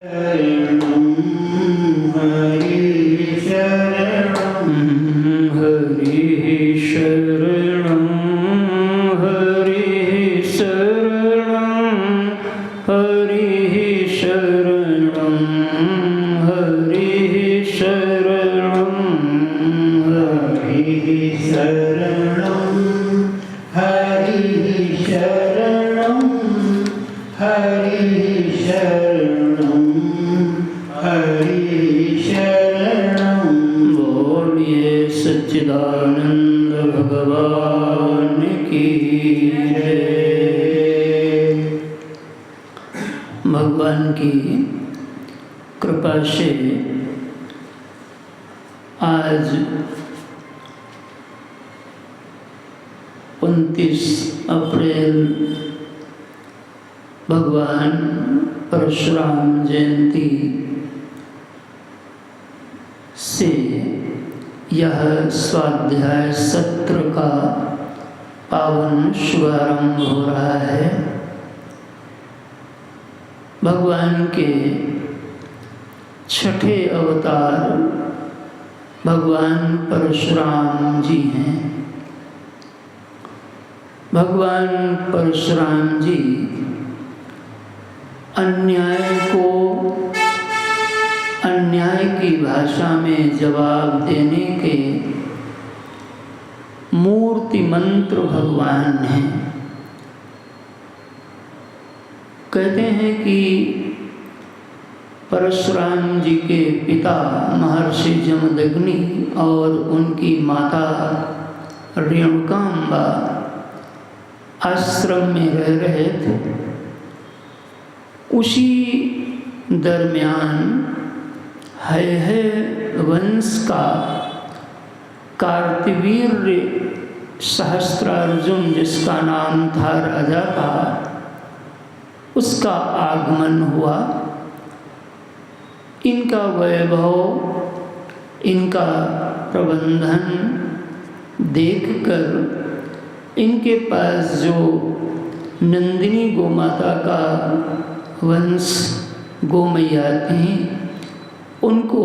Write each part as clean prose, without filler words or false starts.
शरणं हरि शरणं हरि शरणं हरि शरणं हरि शरणं हरि शरणं हरि शरणं हरि शरणं हरि शरणं हरि शरणं। बोलिए सच्चिदानंद भगवान की जय। भगवान की कृपा से आज 29 अप्रैल भगवान परशुराम जयंती से यह स्वाध्याय सत्र का पावन शुभारंभ हो रहा है। भगवान के छठे अवतार भगवान परशुराम जी हैं। भगवान परशुराम जी अन्याय की भाषा में जवाब देने के मूर्ति मंत्र भगवान हैं। कहते हैं कि परशुराम जी के पिता महर्षि जमदग्नि और उनकी माता रेणुकांबा आश्रम में रह रहे थे। उसी दरमियान है वंश का कार्तवीर्य सहस्त्रार्जुन, जिसका नाम था राजा का, उसका आगमन हुआ। इनका वैभव, इनका प्रबंधन देखकर इनके पास जो नंदिनी गोमाता का वंश गोमैया थी, उनको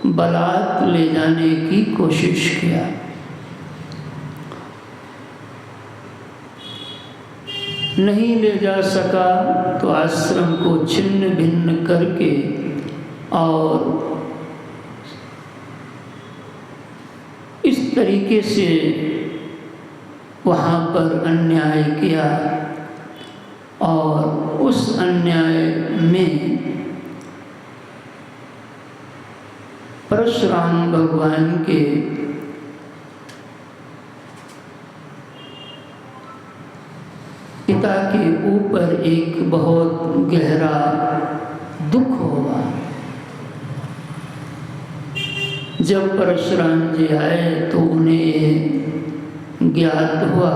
बलात् ले जाने की कोशिश किया। नहीं ले जा सका तो आश्रम को छिन्न भिन्न करके और इस तरीके से वहाँ पर अन्याय किया और उस अन्याय में परशुराम भगवान के पिता के ऊपर एक बहुत गहरा दुख हुआ। जब परशुराम जी आए तो उन्हें ज्ञात हुआ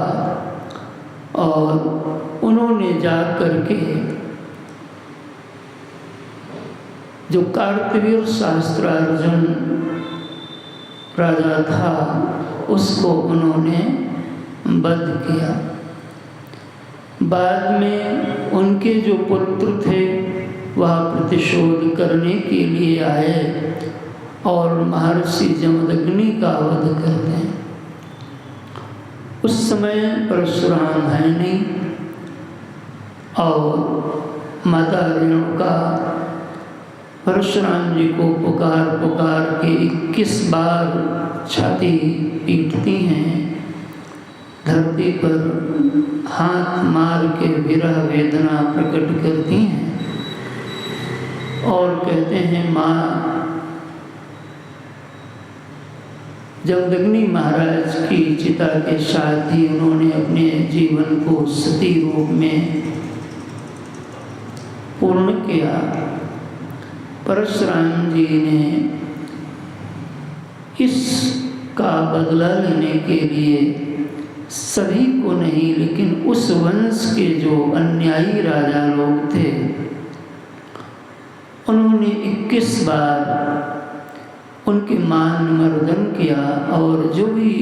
और उन्होंने जा करके जो कार्तवीर्य सहस्त्रार्जुन राजा था उसको उन्होंने वध किया। बाद में उनके जो पुत्र थे वह प्रतिशोध करने के लिए आए और महर्षि जमदग्नि का वध करते हैं। उस समय परशुराम है नहीं और माता रेणुका परशुराम जी को पुकार पुकार के 21 बार छाती पीटती हैं, धरती पर हाथ मार के विरह वेदना प्रकट करती हैं और कहते हैं, माँ, जमदग्नि महाराज की चिता के साथ ही उन्होंने अपने जीवन को सती रूप में पूर्ण किया। परशुराम जी ने इसका बदला लेने के लिए सभी को नहीं, लेकिन उस वंश के जो अन्यायी राजा लोग थे उन्होंने 21 बार उनके मान मर्दन किया और जो भी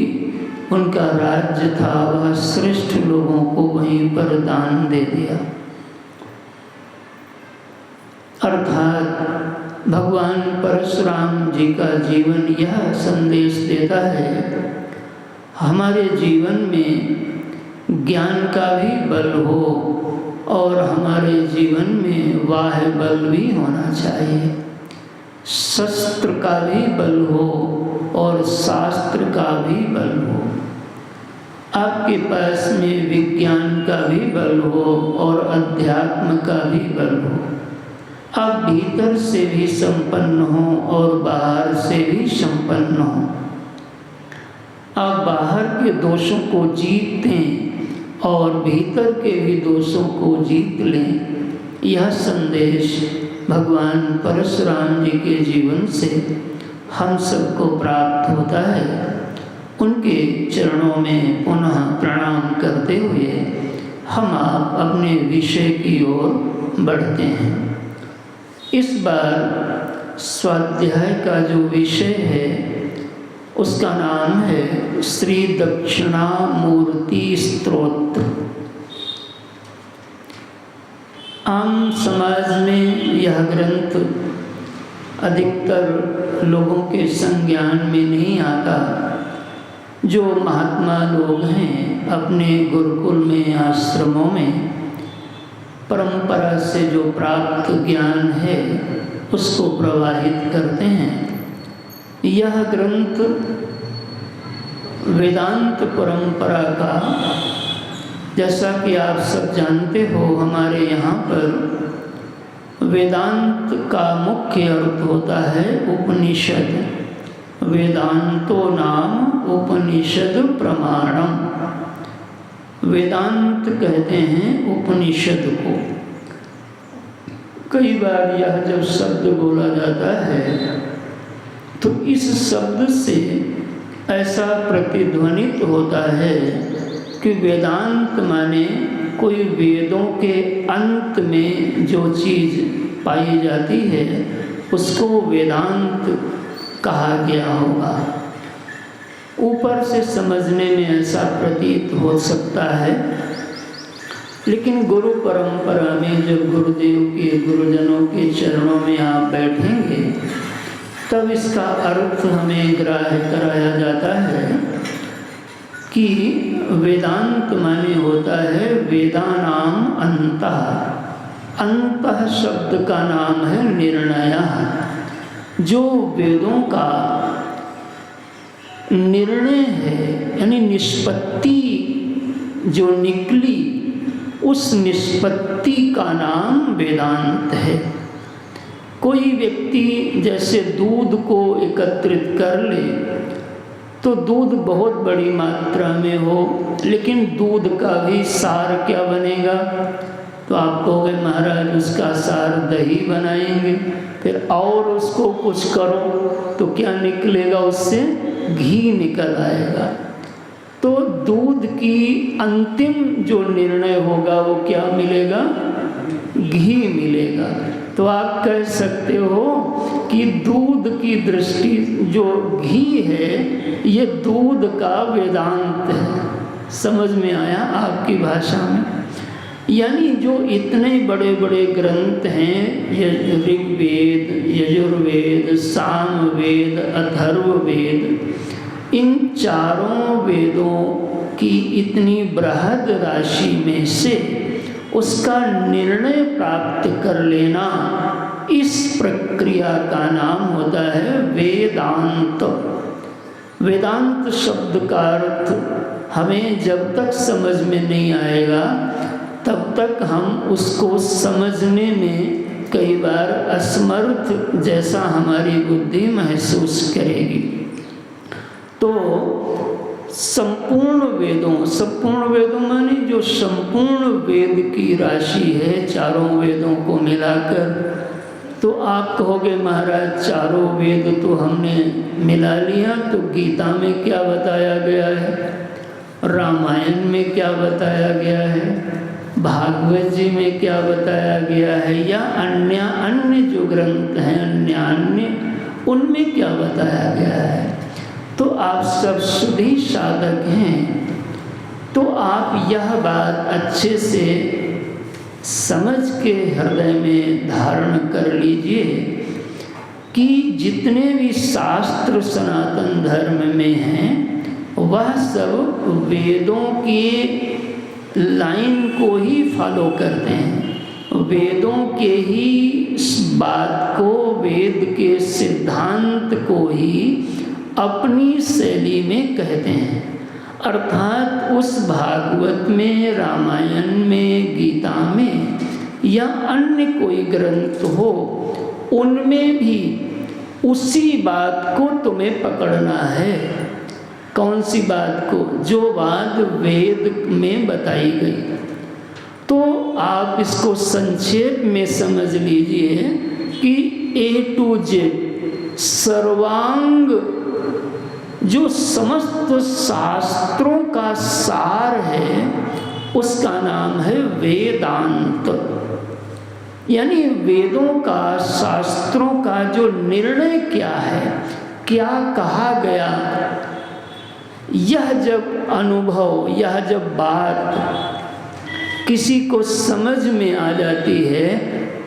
उनका राज्य था वह श्रेष्ठ लोगों को वहीं पर दान दे दिया। अर्थात भगवान परशुराम जी का जीवन यह संदेश देता है, हमारे जीवन में ज्ञान का भी बल हो और हमारे जीवन में वाह बल भी होना चाहिए, शस्त्र का भी बल हो और शास्त्र का भी बल हो। आपके पास में विज्ञान का भी बल हो और अध्यात्म का भी बल हो। आप भीतर से भी संपन्न हो और बाहर से भी संपन्न हो। आप बाहर के दोषों को जीत दें और भीतर के भी दोषों को जीत लें। यह संदेश भगवान परशुराम जी के जीवन से हम सबको प्राप्त होता है। उनके चरणों में पुनः प्रणाम करते हुए हम आप अपने विषय की ओर बढ़ते हैं। इस बार स्वाध्याय का जो विषय है उसका नाम है श्री दक्षिणामूर्ति स्तोत्र। आम समाज में यह ग्रंथ अधिकतर लोगों के संज्ञान में नहीं आता। जो महात्मा लोग हैं अपने गुरुकुल में, आश्रमों में परंपरा से जो प्राप्त ज्ञान है उसको प्रवाहित करते हैं। यह ग्रंथ वेदांत परंपरा का, जैसा कि आप सब जानते हो, हमारे यहाँ पर वेदांत का मुख्य अर्थ होता है उपनिषद। वेदांतो नाम उपनिषद प्रमाणम। वेदांत कहते हैं उपनिषद को। कई बार यह जब शब्द बोला जाता है तो इस शब्द से ऐसा प्रतिध्वनित होता है कि वेदांत माने कोई वेदों के अंत में जो चीज़ पाई जाती है उसको वेदांत कहा गया होगा। ऊपर से समझने में ऐसा प्रतीत हो सकता है, लेकिन गुरु परंपरा में जब गुरुदेव के, गुरुजनों के चरणों में आप बैठेंगे तब इसका अर्थ हमें ग्राह्य कराया जाता है कि वेदांत माने होता है वेदानाम अंतः। अंतः शब्द का नाम है निर्णय। जो वेदों का निर्णय है, यानी निष्पत्ति जो निकली, उस निष्पत्ति का नाम वेदांत है। कोई व्यक्ति जैसे दूध को एकत्रित कर ले तो दूध बहुत बड़ी मात्रा में हो, लेकिन दूध का भी सार क्या बनेगा? तो आप कहोगे महाराज उसका सार दही बनाएंगे, फिर और उसको कुछ करो तो क्या निकलेगा? उससे घी निकल आएगा। तो दूध की अंतिम जो निर्णय होगा वो क्या मिलेगा? घी मिलेगा। तो आप कह सकते हो कि दूध की दृष्टि जो घी है ये दूध का वेदांत है। समझ में आया आपकी भाषा में? यानी जो इतने बड़े बड़े ग्रंथ हैं, ऋग्वेद, यजुर्वेद, सामवेद, अथर्ववेद, इन चारों वेदों की इतनी बृहद राशि में से उसका निर्णय प्राप्त कर लेना, इस प्रक्रिया का नाम होता है वेदांत। वेदांत शब्द का अर्थ हमें जब तक समझ में नहीं आएगा तब तक हम उसको समझने में कई बार असमर्थ जैसा हमारी बुद्धि महसूस करेगी। तो संपूर्ण वेदों माने जो संपूर्ण वेद की राशि है, चारों वेदों को मिलाकर। तो आप कहोगे महाराज चारों वेद तो हमने मिला लिया, तो गीता में क्या बताया गया है, रामायण में क्या बताया गया है, भागवत जी में क्या बताया गया है, या अन्य जो ग्रंथ हैं अन्य उनमें क्या बताया गया है? तो आप सब शुद्धि साधक हैं, तो आप यह बात अच्छे से समझ के हृदय में धारण कर लीजिए कि जितने भी शास्त्र सनातन धर्म में हैं वह सब वेदों की लाइन को ही फॉलो करते हैं, वेदों के ही बात को, वेद के सिद्धांत को ही अपनी शैली में कहते हैं। अर्थात उस भागवत में, रामायण में, गीता में या अन्य कोई ग्रंथ हो, उनमें भी उसी बात को तुम्हें पकड़ना है। कौन सी बात को? जो बात वेद में बताई गई। तो आप इसको संक्षेप में समझ लीजिए कि A to Z सर्वांग जो समस्त शास्त्रों का सार है उसका नाम है वेदांत। यानी वेदों का, शास्त्रों का जो निर्णय क्या है, क्या कहा गया, यह जब अनुभव, यह जब बात किसी को समझ में आ जाती है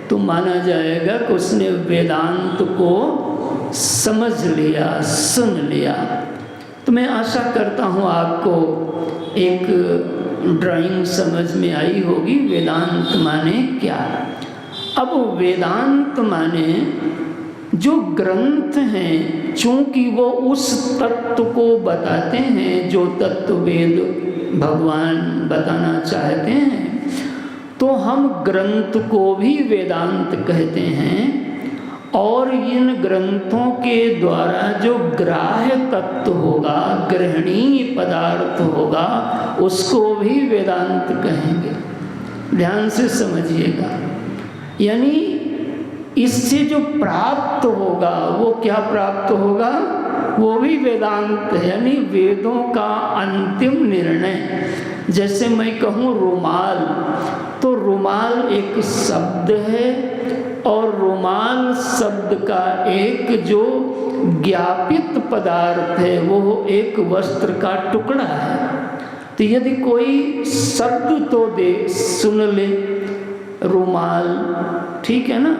तो माना जाएगा कि उसने वेदांत को समझ लिया, सुन लिया। तो मैं आशा करता हूँ आपको एक ड्राइंग समझ में आई होगी वेदांत माने क्या। अब वेदांत माने जो ग्रंथ हैं, चूँकि वो उस तत्व को बताते हैं जो तत्व वेद भगवान बताना चाहते हैं, तो हम ग्रंथ को भी वेदांत कहते हैं। और इन ग्रंथों के द्वारा जो ग्राह्य तत्व होगा, ग्रहणीय पदार्थ होगा, उसको भी वेदांत कहेंगे। ध्यान से समझिएगा। यानी इससे जो प्राप्त होगा वो क्या प्राप्त होगा? वो भी वेदांत है, यानी वेदों का अंतिम निर्णय। जैसे मैं कहूँ रुमाल, तो रुमाल एक शब्द है और रुमाल शब्द का एक जो ज्ञापित पदार्थ है वो एक वस्त्र का टुकड़ा है। तो यदि कोई शब्द तो दे, सुन ले रुमाल, ठीक है ना,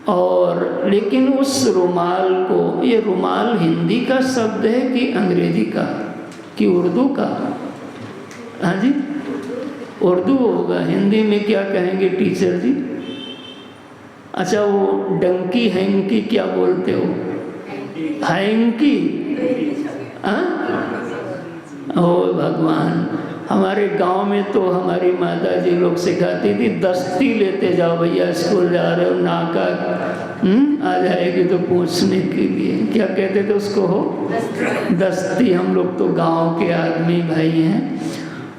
और लेकिन उस रुमाल को, ये रुमाल हिंदी का शब्द है कि अंग्रेजी का कि उर्दू का? हाँ जी, उर्दू होगा। हिंदी में क्या कहेंगे टीचर जी? अच्छा, वो डंकी हैंकी क्या बोलते हो? हैंकी? हाँ, ओ भगवान, हमारे गांव में तो हमारी माता जी लोग सिखाती थी, दस्ती लेते जाओ भैया, स्कूल जा रहे हो, नाका आ जाएगी तो पूछने के लिए क्या कहते थे उसको? हो दस्ती। हम लोग तो गांव के आदमी भाई हैं,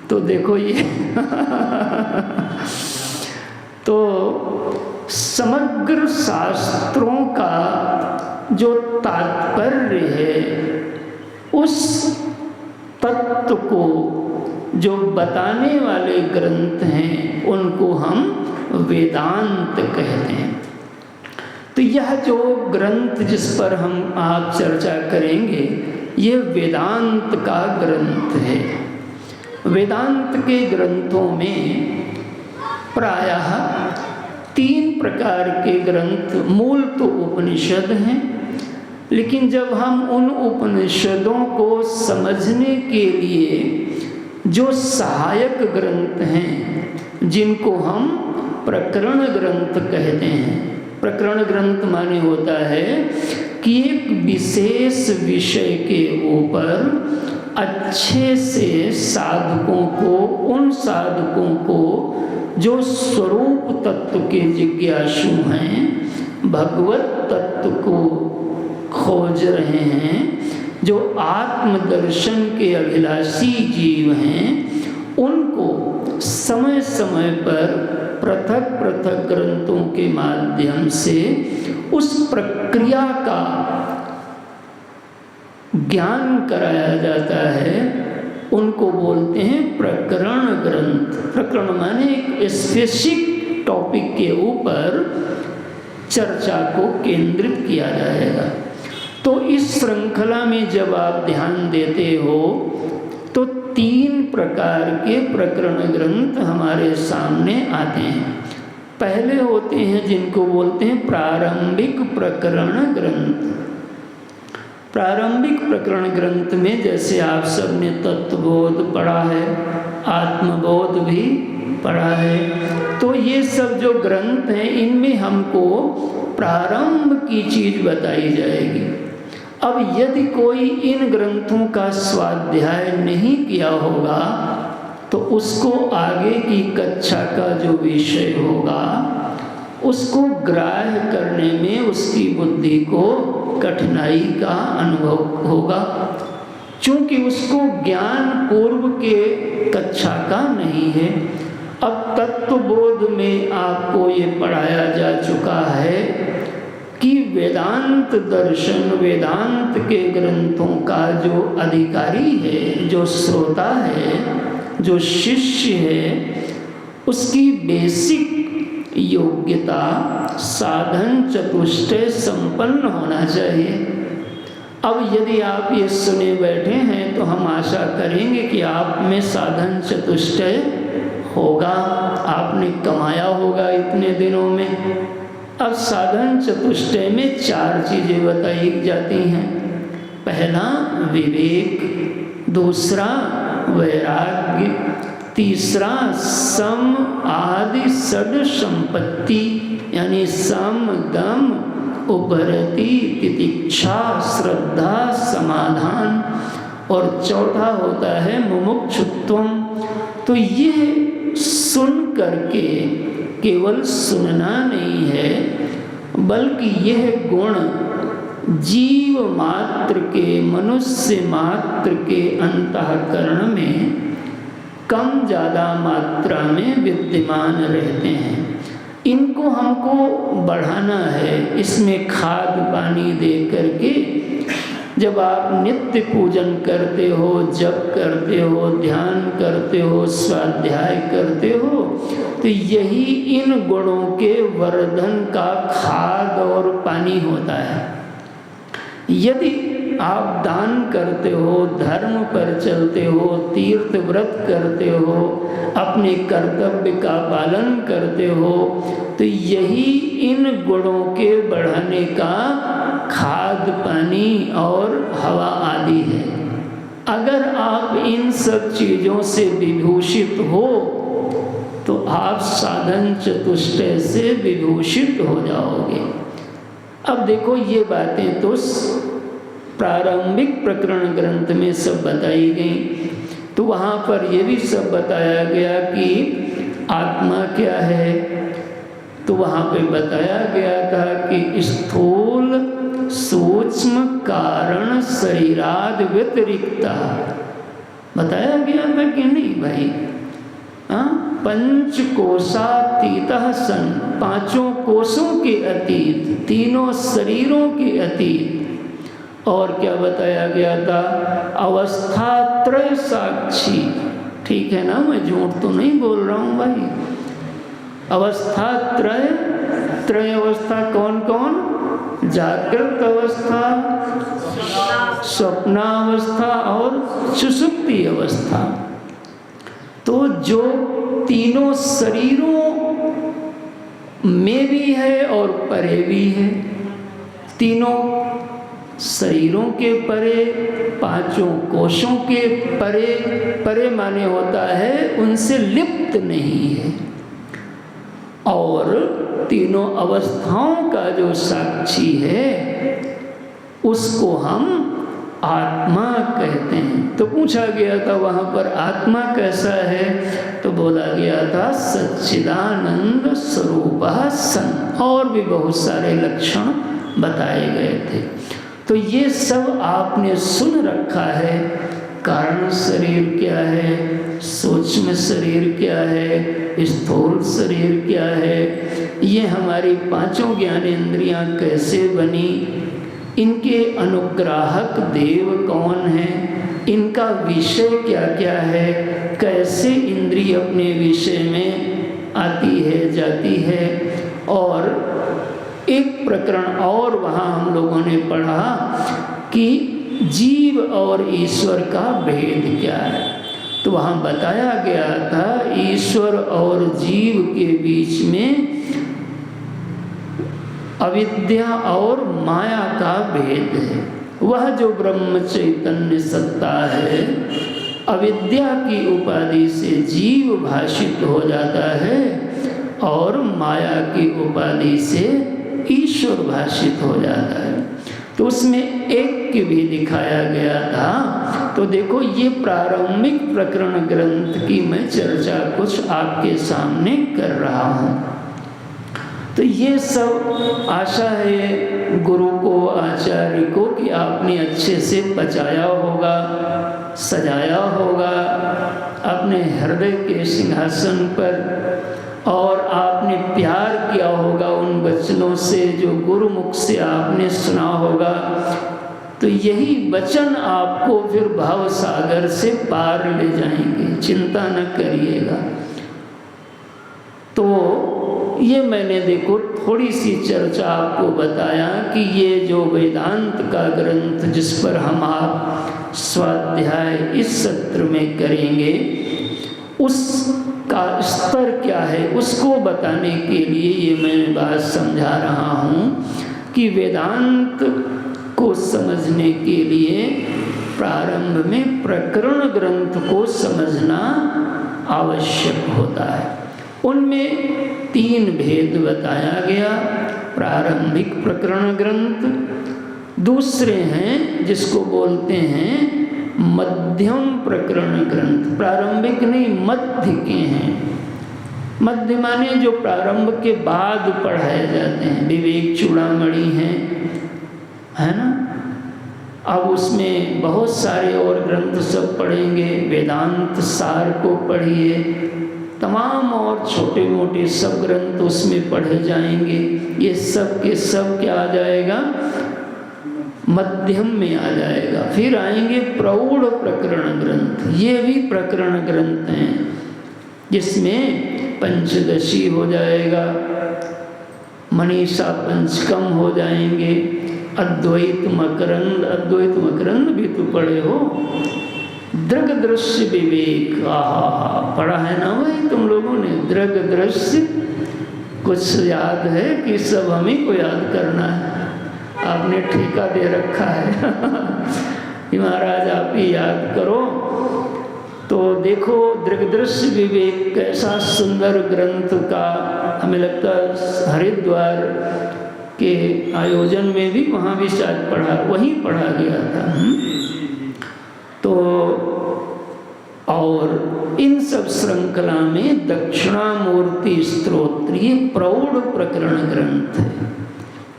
तो देखो ये तो समग्र शास्त्रों का जो तात्पर्य है, उस तत्व को जो बताने वाले ग्रंथ हैं उनको हम वेदांत कहते हैं। तो यह जो ग्रंथ जिस पर हम आप चर्चा करेंगे, ये वेदांत का ग्रंथ है। वेदांत के ग्रंथों में प्रायः 3 प्रकार के ग्रंथ, मूल तो उपनिषद हैं, लेकिन जब हम उन उपनिषदों को समझने के लिए जो सहायक ग्रंथ हैं, जिनको हम प्रकरण ग्रंथ कहते हैं। प्रकरण ग्रंथ माने होता है कि एक विशेष विषय के ऊपर अच्छे से साधकों को, उन साधकों को जो स्वरूप तत्व के जिज्ञासु हैं, भगवत तत्व को खोज रहे हैं, जो आत्मदर्शन के अभिलाषी जीव हैं, उनको समय समय पर पृथक पृथक ग्रंथों के माध्यम से उस प्रक्रिया का ज्ञान कराया जाता है। उनको बोलते हैं प्रकरण ग्रंथ। प्रकरण माने एक स्पेसिफिक टॉपिक के ऊपर चर्चा को केंद्रित किया जाएगा। तो इस श्रृंखला में जब आप ध्यान देते हो तो 3 प्रकार के प्रकरण ग्रंथ हमारे सामने आते हैं। पहले होते हैं जिनको बोलते हैं प्रारंभिक प्रकरण ग्रंथ। प्रारंभिक प्रकरण ग्रंथ में जैसे आप सबने तत्वबोध पढ़ा है, आत्मबोध भी पढ़ा है, तो ये सब जो ग्रंथ हैं इनमें हमको प्रारंभ की चीज बताई जाएगी। अब यदि कोई इन ग्रंथों का स्वाध्याय नहीं किया होगा तो उसको आगे की कक्षा का जो विषय होगा उसको ग्राह्य करने में उसकी बुद्धि को कठिनाई का अनुभव होगा, क्योंकि उसको ज्ञान पूर्व के कक्षा का नहीं है। अब तत्वबोध में आपको ये पढ़ाया जा चुका है कि वेदांत दर्शन, वेदांत के ग्रंथों का जो अधिकारी है, जो श्रोता है, जो शिष्य है, उसकी बेसिक योग्यता साधन चतुष्टय संपन्न होना चाहिए। अब यदि आप ये सुने बैठे हैं तो हम आशा करेंगे कि आप में साधन चतुष्टय होगा, आपने कमाया होगा इतने दिनों में। अब साधन चतुष्टय में 4 चीजें बताई जाती हैं। पहला विवेक, दूसरा वैराग्य, तीसरा सम आदि सद संपत्ति यानी सम दम उपरति तितिक्षा श्रद्धा समाधान, और चौथा होता है मुमुक्षुत्वम। तो ये सुन करके केवल सुनना नहीं है, बल्कि यह गुण जीव मात्र के, मनुष्य मात्र के अंतःकरण में कम ज़्यादा मात्रा में विद्यमान रहते हैं। इनको हमको बढ़ाना है, इसमें खाद पानी दे करके। जब आप नित्य पूजन करते हो, जप करते हो, ध्यान करते हो, स्वाध्याय करते हो, तो यही इन गुणों के वर्धन का खाद और पानी होता है। यदि आप दान करते हो, धर्म पर चलते हो, तीर्थ व्रत करते हो, अपने कर्तव्य का पालन करते हो, तो यही इन गुणों के बढ़ाने का खाद पानी और हवा आदि है। अगर आप इन सब चीज़ों से विभूषित हो तो आप साधन चतुष्टय से विभूषित हो जाओगे। अब देखो, ये बातें तो प्रारंभिक प्रकरण ग्रंथ में सब बताई गई, तो वहाँ पर ये भी सब बताया गया कि आत्मा क्या है। तो वहाँ पे बताया गया था कि स्थूल सूक्ष्म कारण शरीराद व्यतिरिक्ता, बताया गया था कि नहीं भाई? पंचकोशातीतः सन, 5 कोशों के अतीत, 3 शरीरों के अतीत। और क्या बताया गया था? अवस्था त्रय साक्षी। ठीक है ना, मैं झूठ तो नहीं बोल रहा हूँ भाई। अवस्था त्रय, त्रय अवस्था कौन कौन? जागृत अवस्था, स्वप्नावस्था और सुषुप्ति अवस्था। तो जो तीनों शरीरों में भी है और परे भी है, तीनों शरीरों के परे, 5 कोशों के परे, परे माने होता है उनसे लिप्त नहीं है, और तीनों अवस्थाओं का जो साक्षी है उसको हम आत्मा कहते हैं। तो पूछा गया था वहाँ पर आत्मा कैसा है, तो बोला गया था सच्चिदानंद स्वरूप सन, और भी बहुत सारे लक्षण बताए गए थे। तो ये सब आपने सुन रखा है। कारण शरीर क्या है, सूक्ष्म शरीर क्या है, स्थूल शरीर क्या है, ये हमारी 5 ज्ञानेंद्रियां कैसे बनी, इनके अनुग्राहक देव कौन हैं, इनका विषय क्या क्या है, कैसे इंद्रिय अपने विषय में आती है जाती है। और एक प्रकरण और वहाँ हम लोगों ने पढ़ा कि जीव और ईश्वर का भेद क्या है। तो वहाँ बताया गया था ईश्वर और जीव के बीच में अविद्या और माया का भेद है। वह जो ब्रह्म चैतन्य सत्ता है अविद्या की उपाधि से जीव भाषित हो जाता है और माया की उपाधि से ईश्वर भाषित हो जाता है। तो उसमें एक भी दिखाया गया था। तो देखो ये प्रारंभिक प्रकरण ग्रंथ की मैं चर्चा कुछ आपके सामने कर रहा हूँ। तो ये सब आशा है गुरु को, आचार्य को कि आपने अच्छे से पचाया होगा, सजाया होगा अपने हृदय के सिंहासन पर, और आपने प्यार किया होगा उन वचनों से जो गुरुमुख से आपने सुना होगा। तो यही वचन आपको फिर भाव सागर से पार ले जाएंगे, चिंता न करिएगा। तो ये मैंने देखो थोड़ी सी चर्चा आपको बताया कि ये जो वेदांत का ग्रंथ जिस पर हम आप स्वाध्याय इस सत्र में करेंगे उसका स्तर क्या है उसको बताने के लिए ये मैं बात समझा रहा हूँ कि वेदांत को समझने के लिए प्रारंभ में प्रकरण ग्रंथ को समझना आवश्यक होता है। उनमें 3 भेद बताया गया। प्रारंभिक प्रकरण ग्रंथ, दूसरे हैं जिसको बोलते हैं मध्यम प्रकरण ग्रंथ। प्रारंभिक नहीं, मध्य के हैं। मध्य माने जो प्रारंभ के बाद पढ़ाए जाते हैं। विवेक चूड़ामणि है ना। अब उसमें बहुत सारे और ग्रंथ सब पढ़ेंगे। वेदांत सार को पढ़िए, तमाम और छोटे मोटे सब ग्रंथ उसमें पढ़े जाएंगे। ये सब के सब क्या आ जाएगा, मध्यम में आ जाएगा। फिर आएंगे प्रौढ़ प्रकरण ग्रंथ। ये भी प्रकरण ग्रंथ हैं जिसमें पंचदशी हो जाएगा, मनीषा पंचकम हो जाएंगे, अद्वैत मकरंद भी तो पढ़े हो, दृग दृश्य विवेक, आहा पढ़ा है ना भाई तुम लोगों ने। दृग दृश्य कुछ याद है कि सब हम ही को याद करना है? आपने ठेका दे रखा है कि महाराज आप ही याद करो। तो देखो दृग दृश्य विवेक कैसा सुंदर ग्रंथ का, हमें लगता हरिद्वार के आयोजन में भी वहाँ भी शायद वहीं पढ़ा गया था। तो और इन सब श्रृंखला में दक्षिणामूर्ति स्तोत्र ये प्रौढ़ प्रकरण ग्रंथ है,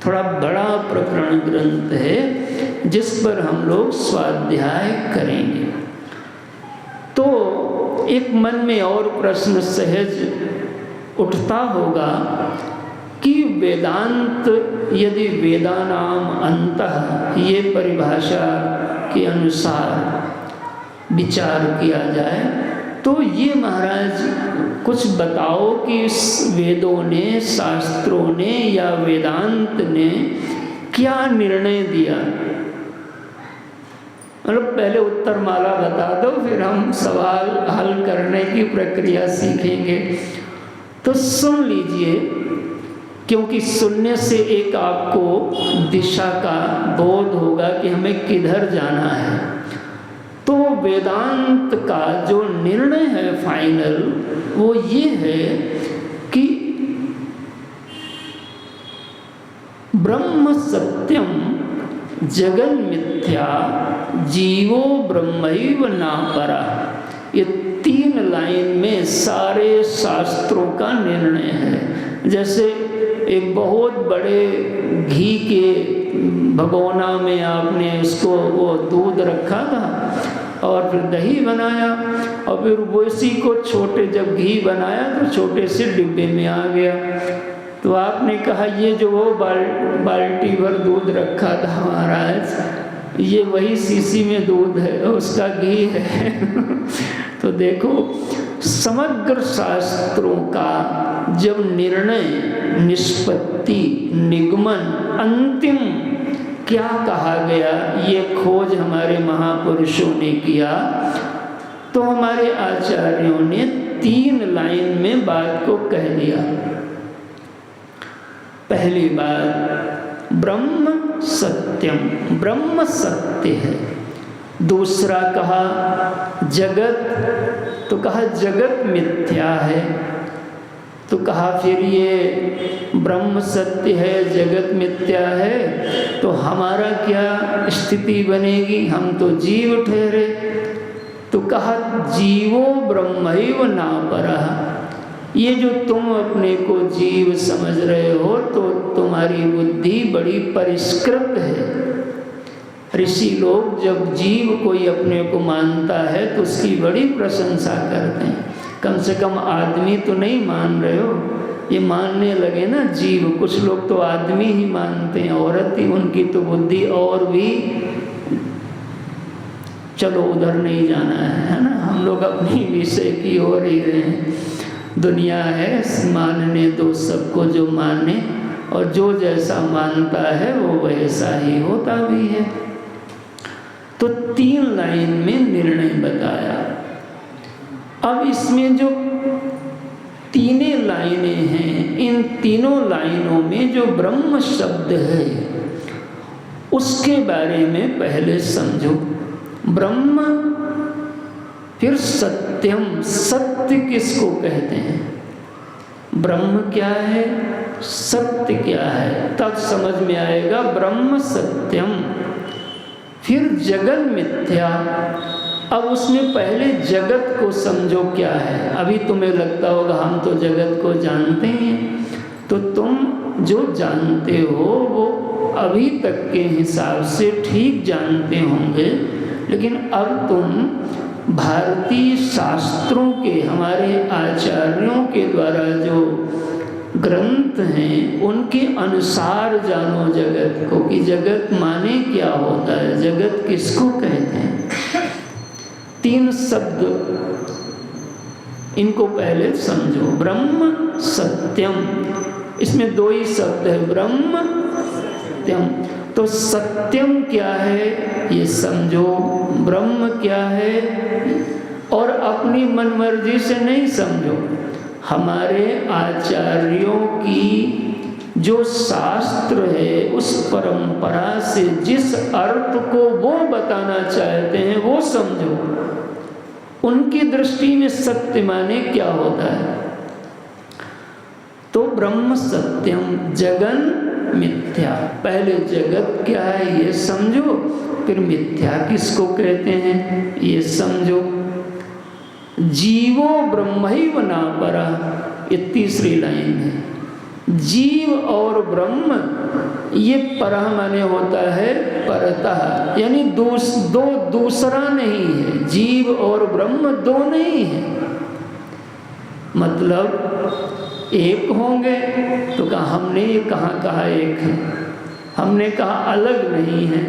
थोड़ा बड़ा प्रकरण ग्रंथ है जिस पर हम लोग स्वाध्याय करेंगे। तो एक मन में और प्रश्न सहज उठता होगा कि वेदांत यदि वेदानाम अंतः ये परिभाषा के अनुसार विचार किया जाए तो ये महाराज कुछ बताओ कि इस वेदों ने, शास्त्रों ने या वेदांत ने क्या निर्णय दिया। मतलब पहले उत्तर माला बता दो, फिर हम सवाल हल करने की प्रक्रिया सीखेंगे। तो सुन लीजिए, क्योंकि सुनने से एक आपको दिशा का बोध होगा कि हमें किधर जाना है। तो वेदांत का जो निर्णय है फाइनल, वो ये है कि ब्रह्म सत्यम जगन मिथ्या जीवो ब्रह्मैव नापरा। ये 3 लाइन में सारे शास्त्रों का निर्णय है। जैसे एक बहुत बड़े घी के भगोना में आपने उसको वो दूध रखा था और फिर दही बनाया, और फिर उसी को छोटे जब घी बनाया तो छोटे से डिब्बे में आ गया। तो आपने कहा ये जो वो बाल्टी भर दूध रखा था महाराज, ये वही शीशी में दूध है, उसका घी है तो देखो समग्र शास्त्रों का जब निर्णय, निष्पत्ति, निगमन, अंतिम क्या कहा गया, ये खोज हमारे महापुरुषों ने किया। तो हमारे आचार्यों ने 3 लाइन में बात को कह दिया। पहली बात, ब्रह्म सत्यम, ब्रह्म सत्य है। दूसरा कहा जगत, तो कहा जगत मिथ्या है। तो कहा फिर ये ब्रह्म सत्य है, जगत मिथ्या है, तो हमारा क्या स्थिति बनेगी? हम तो जीव ठहरे। तो कहा जीवो ब्रह्मैव नापरः। ये जो तुम अपने को जीव समझ रहे हो तो तुम्हारी बुद्धि बड़ी परिष्कृत है। ऋषि लोग जब जीव कोई अपने को मानता है तो उसकी बड़ी प्रशंसा करते हैं। कम से कम आदमी तो नहीं मान रहे हो, ये मानने लगे ना जीव। कुछ लोग तो आदमी ही मानते हैं, औरत ही, उनकी तो बुद्धि और भी, चलो उधर नहीं जाना है ना, हम लोग अपनी विषय की ओर ही रहे हैं। दुनिया है, मानने दो सबको जो माने, और जो जैसा मानता है वो वैसा ही होता भी है। तो 3 लाइन में निर्णय बताया। अब इसमें जो 3 लाइनें हैं, इन तीनों लाइनों में जो ब्रह्म शब्द है उसके बारे में पहले समझो। ब्रह्म, फिर सत्यम, सत्य किसको कहते हैं? ब्रह्म क्या है, सत्य क्या है, तब समझ में आएगा ब्रह्म सत्यम। फिर जगत मिथ्या। अब उसमें पहले जगत को समझो क्या है। अभी तुम्हें लगता होगा हम तो जगत को जानते हैं, तो तुम जो जानते हो वो अभी तक के हिसाब से ठीक जानते होंगे, लेकिन अब तुम भारतीय शास्त्रों के, हमारे आचार्यों के द्वारा जो ग्रंथ हैं उनके अनुसार जानो जगत को, कि जगत माने क्या होता है, जगत किसको कहते हैं। 3 शब्द इनको पहले समझो। ब्रह्म सत्यम, इसमें 2 ही शब्द है, ब्रह्म सत्यम। तो सत्यम क्या है ये समझो, ब्रह्म क्या है, और अपनी मनमर्जी से नहीं समझो। हमारे आचार्यों की जो शास्त्र है उस परंपरा से जिस अर्थ को वो बताना चाहते हैं वो समझो। उनकी दृष्टि में सत्य माने क्या होता है। तो ब्रह्म सत्यम, जगन मिथ्या। पहले जगत क्या है ये समझो, फिर मिथ्या किसको कहते हैं ये समझो। जीवो ब्रह्मैव नापरः, ये 3री लाइन है। जीव और ब्रह्म, ये परः माने होता है परतः, यानी दूसरा नहीं है। जीव और ब्रह्म 2 नहीं है, मतलब एक होंगे। तो कहा हमने ये कहा एक है, हमने कहा अलग नहीं है।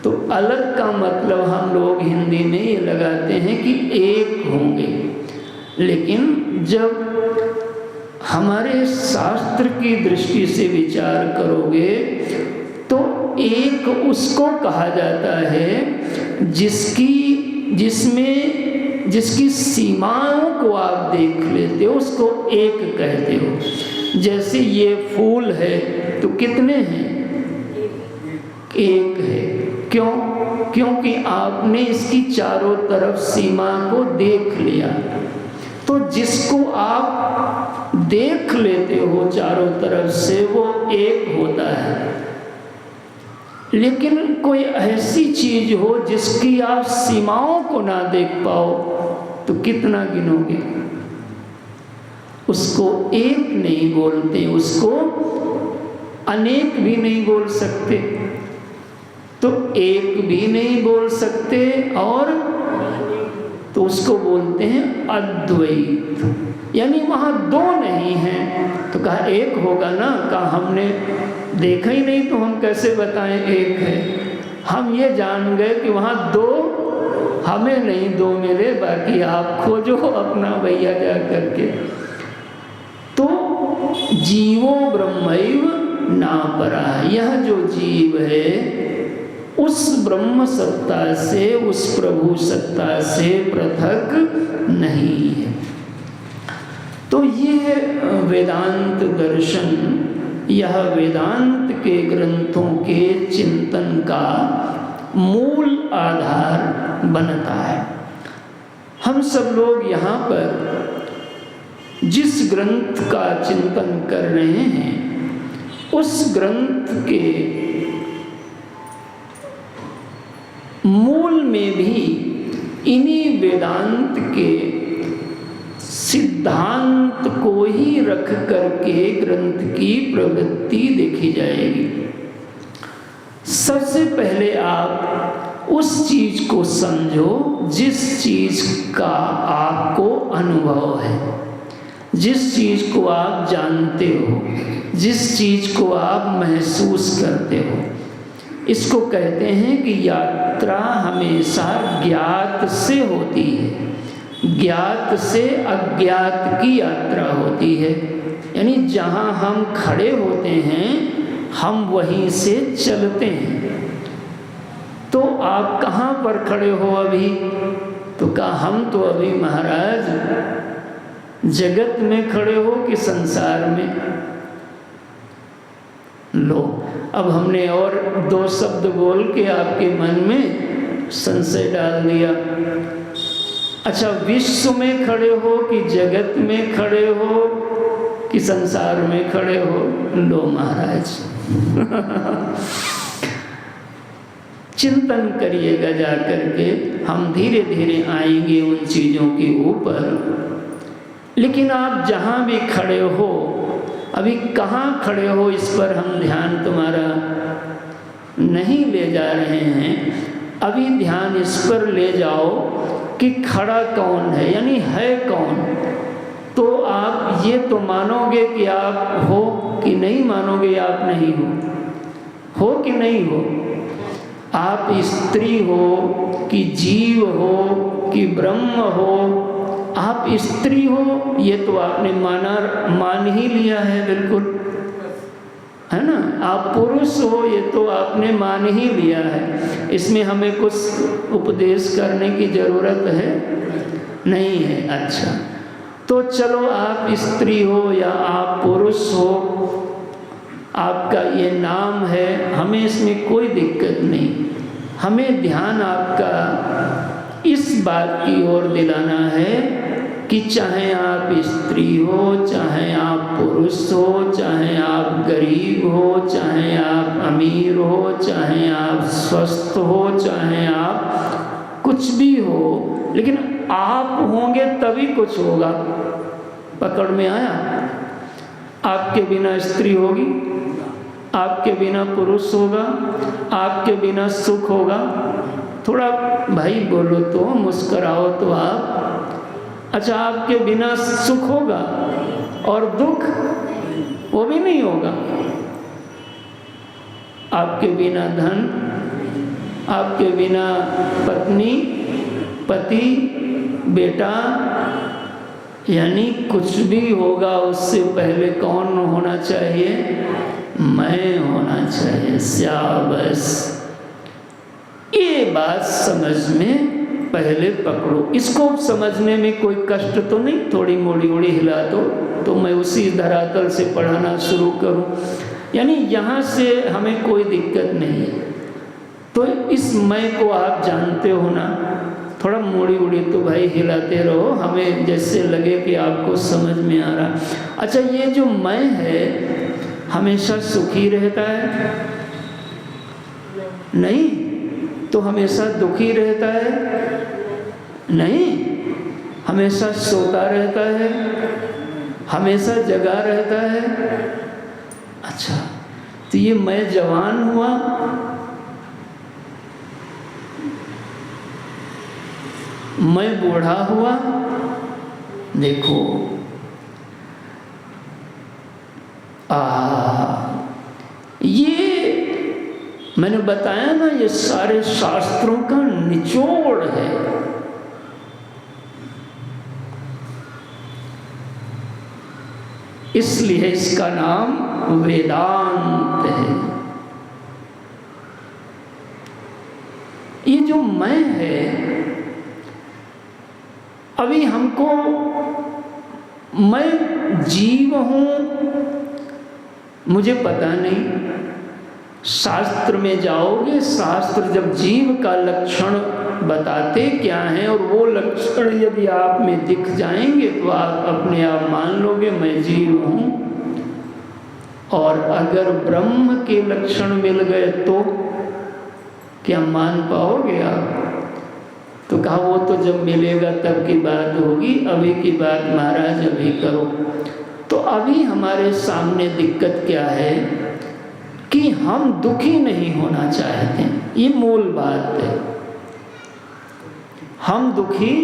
तो अलग का मतलब हम लोग हिंदी में ये लगाते हैं कि एक होंगे, लेकिन जब हमारे शास्त्र की दृष्टि से विचार करोगे तो एक उसको कहा जाता है जिसकी सीमाओं को आप देख लेते हो, उसको एक कहते हो। जैसे ये फूल है तो कितने हैं? एक है। क्यों? क्योंकि आपने इसकी चारों तरफ सीमा को देख लिया। तो जिसको आप देख लेते हो चारों तरफ से वो एक होता है। लेकिन कोई ऐसी चीज हो जिसकी आप सीमाओं को ना देख पाओ तो कितना गिनोगे? उसको एक नहीं बोलते, उसको अनेक भी नहीं बोल सकते। तो एक भी नहीं बोल सकते और तो उसको बोलते हैं अद्वैत, यानी वहाँ 2 नहीं हैं। तो कहा एक होगा ना, कहा हमने देखा ही नहीं तो हम कैसे बताएं एक है। हम ये जान गए कि वहाँ 2 हमें नहीं 2 मिले, बाकी आप खोजो अपना भैया जा करके। तो जीवो ब्रह्मैव नापरः, यह जो जीव है उस ब्रह्म सत्ता से, उस प्रभु सत्ता से पृथक नहीं है। तो ये वेदांत दर्शन, यह वेदांत के ग्रंथों के चिंतन का मूल आधार बनता है। हम सब लोग यहाँ पर जिस ग्रंथ का चिंतन कर रहे हैं, उस ग्रंथ के मूल में भी इन्हीं वेदांत के सिद्धांत को ही रख करके ग्रंथ की प्रवृत्ति देखी जाएगी। सबसे पहले आप उस चीज को समझो जिस चीज का आपको अनुभव है, जिस चीज को आप जानते हो, जिस चीज को आप महसूस करते हो। इसको कहते हैं कि यात्रा हमेशा ज्ञात से होती है, ज्ञात से अज्ञात की यात्रा होती है। यानी जहाँ हम खड़े होते हैं हम वहीं से चलते हैं। तो आप कहाँ पर खड़े हो अभी? तो कहा हम तो अभी महाराज जगत में खड़े हो कि संसार में। लो, अब हमने और दो शब्द बोल के आपके मन में संशय डाल दिया। अच्छा, विश्व में खड़े हो कि जगत में खड़े हो कि संसार में खड़े हो? लो महाराज चिंतन करिएगा जा करके, हम धीरे धीरे आएंगे उन चीज़ों के ऊपर। लेकिन आप जहाँ भी खड़े हो, अभी कहाँ खड़े हो इस पर हम ध्यान तुम्हारा नहीं ले जा रहे हैं। अभी ध्यान इस पर ले जाओ कि खड़ा कौन है, यानी है कौन। तो आप ये तो मानोगे कि आप हो कि नहीं मानोगे? आप नहीं हो कि नहीं हो? आप स्त्री हो कि जीव हो कि ब्रह्म हो? आप स्त्री हो ये तो आपने मान ही लिया है, बिल्कुल, है ना। आप पुरुष हो ये तो आपने मान ही लिया है। इसमें हमें कुछ उपदेश करने की जरूरत है नहीं है। अच्छा, तो चलो आप स्त्री हो या आप पुरुष हो, आपका ये नाम है, हमें इसमें कोई दिक्कत नहीं। हमें ध्यान आपका इस बात की ओर दिलाना है कि चाहे आप स्त्री हो, चाहे आप पुरुष हो, चाहे आप गरीब हो, चाहे आप अमीर हो, चाहे आप स्वस्थ हो, चाहे आप कुछ भी हो, लेकिन आप होंगे तभी कुछ होगा। पकड़ में आया? आपके बिना स्त्री होगी, आपके बिना पुरुष होगा, आपके बिना सुख होगा। थोड़ा भाई बोलो तो, मुस्कुराओ तो आप। अच्छा, आपके बिना सुख होगा और दुख वो भी नहीं होगा। आपके बिना धन, आपके बिना पत्नी, पति, बेटा, यानी कुछ भी होगा उससे पहले कौन होना चाहिए? मैं होना चाहिए। शाबाश, ये बात समझ में पहले पकड़ो। इसको समझने में कोई कष्ट तो नहीं? थोड़ी मोड़ी उड़ी हिला तो मैं उसी धरातल से पढ़ाना शुरू करूं, यानी यहाँ से हमें कोई दिक्कत नहीं है। तो इस मैं को आप जानते हो ना, थोड़ा मोड़ी उड़ी तो भाई हिलाते रहो, हमें जैसे लगे कि आपको समझ में आ रहा। अच्छा, ये जो मैं है हमेशा सुखी रहता है? नहीं। तो हमेशा दुखी रहता है? नहीं। हमेशा सोता रहता है? हमेशा जगा रहता है? अच्छा, तो ये मैं जवान हुआ, मैं बूढ़ा हुआ। देखो, ये मैंने बताया ना, ये सारे शास्त्रों का निचोड़ है। इसलिए इसका नाम वेदांत है। ये जो मैं है, अभी हमको मैं जीव हूं मुझे पता नहीं। शास्त्र में जाओगे, शास्त्र जब जीव का लक्षण बताते क्या हैं और वो लक्षण यदि आप में दिख जाएंगे तो आप अपने आप मान लोगे मैं जीव हूं। और अगर ब्रह्म के लक्षण मिल गए तो क्या मान पाओगे आप? तो कहा वो तो जब मिलेगा तब की बात होगी, अभी की बात महाराज अभी करो। तो अभी हमारे सामने दिक्कत क्या है कि हम दुखी नहीं होना चाहते, ये मूल बात है। हम दुखी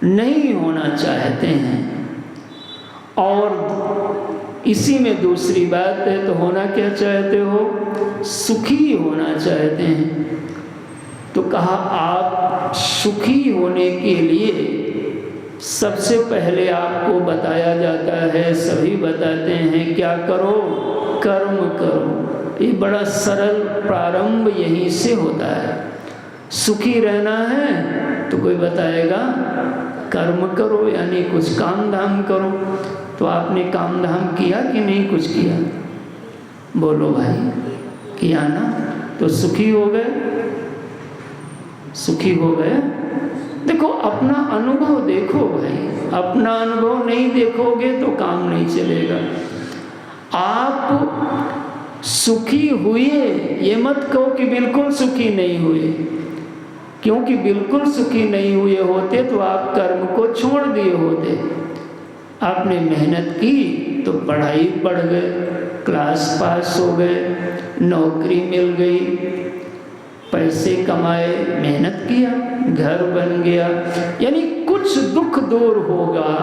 नहीं होना चाहते हैं। और इसी में दूसरी बात है, तो होना क्या चाहते हो? सुखी होना चाहते हैं। तो कहा आप सुखी होने के लिए सबसे पहले आपको बताया जाता है, सभी बताते हैं क्या करो? कर्म करो। ये बड़ा सरल प्रारंभ यहीं से होता है। सुखी रहना है तो कोई बताएगा कर्म करो, यानी कुछ काम धाम करो। तो आपने काम धाम किया कि नहीं कुछ किया? बोलो भाई, किया ना? तो सुखी हो गए, सुखी हो गए। देखो अपना अनुभव देखो भाई, अपना अनुभव नहीं देखोगे तो काम नहीं चलेगा। आप सुखी हुए, ये मत कहो कि बिल्कुल सुखी नहीं हुए, क्योंकि बिल्कुल सुखी नहीं हुए होते तो आप कर्म को छोड़ दिए होते। आपने मेहनत की तो पढ़ाई पढ़ गए, क्लास पास हो गए, नौकरी मिल गई, पैसे कमाए, मेहनत किया, घर बन गया, यानी कुछ दुख दूर होगा,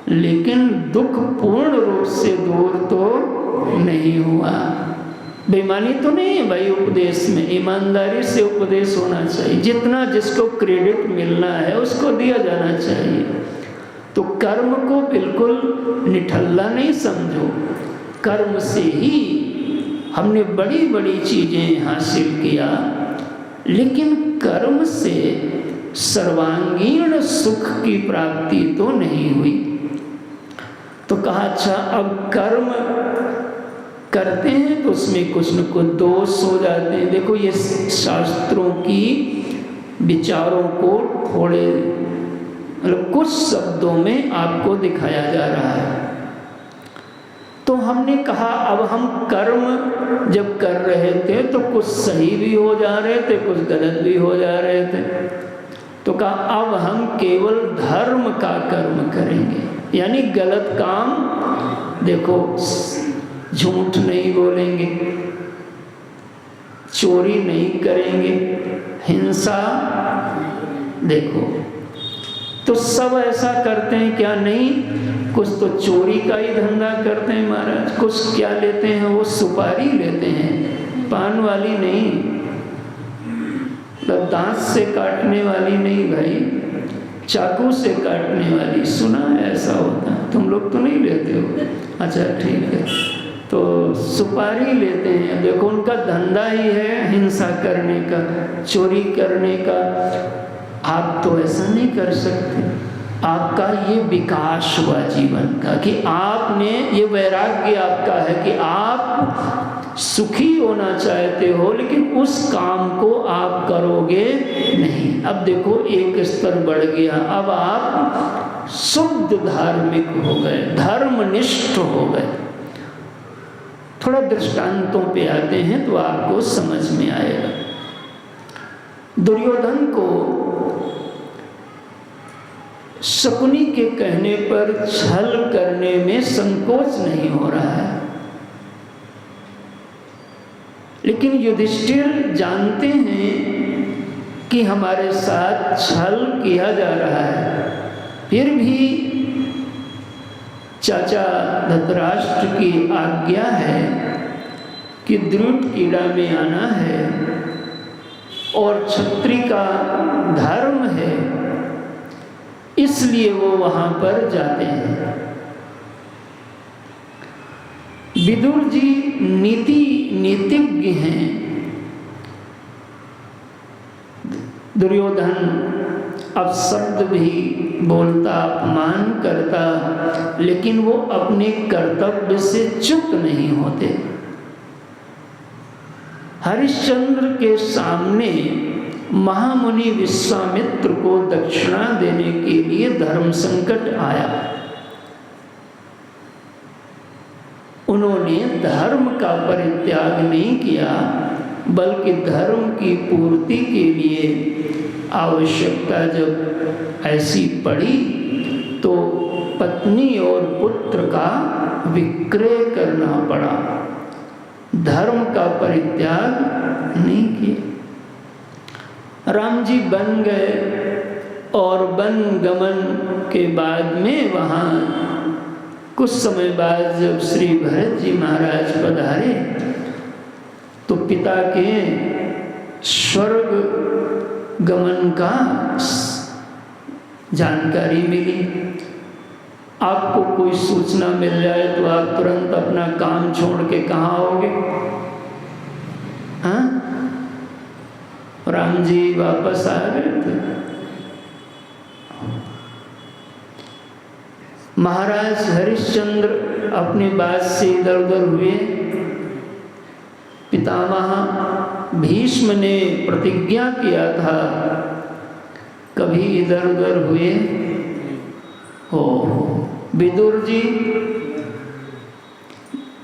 लेकिन दुख पूर्ण रूप से दूर तो नहीं हुआ। बेईमानी तो नहीं है भाई उपदेश में, ईमानदारी से उपदेश होना चाहिए। जितना जिसको क्रेडिट मिलना है उसको दिया जाना चाहिए। तो कर्म को बिल्कुल निठल्ला नहीं समझो। कर्म से ही हमने बड़ी बड़ी चीजें हासिल किया, लेकिन कर्म से सर्वांगीण सुख की प्राप्ति तो नहीं हुई। तो कहा अच्छा अब कर्म करते हैं तो उसमें कुछ न कुछ दोष हो जाते हैं। देखो ये शास्त्रों की विचारों को थोड़े मतलब कुछ शब्दों में आपको दिखाया जा रहा है। तो हमने कहा अब हम कर्म जब कर रहे थे तो कुछ सही भी हो जा रहे थे, कुछ गलत भी हो जा रहे थे। तो कहा अब हम केवल धर्म का कर्म करेंगे, यानी गलत काम, देखो झूठ नहीं बोलेंगे, चोरी नहीं करेंगे, हिंसा, देखो तो सब ऐसा करते हैं क्या? नहीं, कुछ तो चोरी का ही धंधा करते हैं महाराज, कुछ क्या लेते हैं वो सुपारी लेते हैं, पान वाली नहीं, मतलब दांत से काटने वाली नहीं भाई, चाकू से काटने वाली। सुना है ऐसा होता है, तुम लोग तो नहीं लेते हो? अच्छा ठीक है, तो सुपारी लेते हैं। देखो उनका धंधा ही है हिंसा करने का, चोरी करने का। आप तो ऐसा नहीं कर सकते। आपका ये विकास हुआ जीवन का कि आपने ये वैराग्य आपका है कि आप सुखी होना चाहते हो, लेकिन उस काम को आप करोगे नहीं। अब देखो एक स्तर बढ़ गया, अब आप शुद्ध धार्मिक हो गए, धर्मनिष्ठ हो गए। थोड़ा दृष्टांतों पे आते हैं तो आपको समझ में आएगा। दुर्योधन को शकुनी के कहने पर छल करने में संकोच नहीं हो रहा है, लेकिन युधिष्ठिर जानते हैं कि हमारे साथ छल किया जा रहा है। फिर भी चाचा धृतराष्ट्र की आज्ञा है कि द्रुट कीड़ा में आना है और क्षत्रिय का धर्म है, इसलिए वो वहां पर जाते हैं। विदुर जी नीतिज्ञ हैं, दुर्योधन अपशब्द भी बोलता, अपमान करता, लेकिन वो अपने कर्तव्य से च्युत नहीं होते। हरिश्चंद्र के सामने महामुनि विश्वामित्र को दक्षिणा देने के लिए धर्म संकट आया। उन्होंने धर्म का परित्याग नहीं किया, बल्कि धर्म की पूर्ति के लिए आवश्यकता जब ऐसी पड़ी तो पत्नी और पुत्र का विक्रय करना पड़ा, धर्म का परित्याग नहीं किया। राम जी बन गए और वन गमन के बाद में वहाँ कुछ समय बाद जब श्री भरत जी महाराज पधारे तो पिता के स्वर्ग गमन का जानकारी मिली। आपको कोई सूचना मिल जाए तो आप तुरंत अपना काम छोड़ के कहाँ आओगे? हाँ, राम जी वापस आ गए थे। महाराज हरिश्चंद्र अपने बात से इधर उधर हुए। पितामह भीष्म ने प्रतिज्ञा किया था, कभी इधर उधर हुए हो। विदुर जी,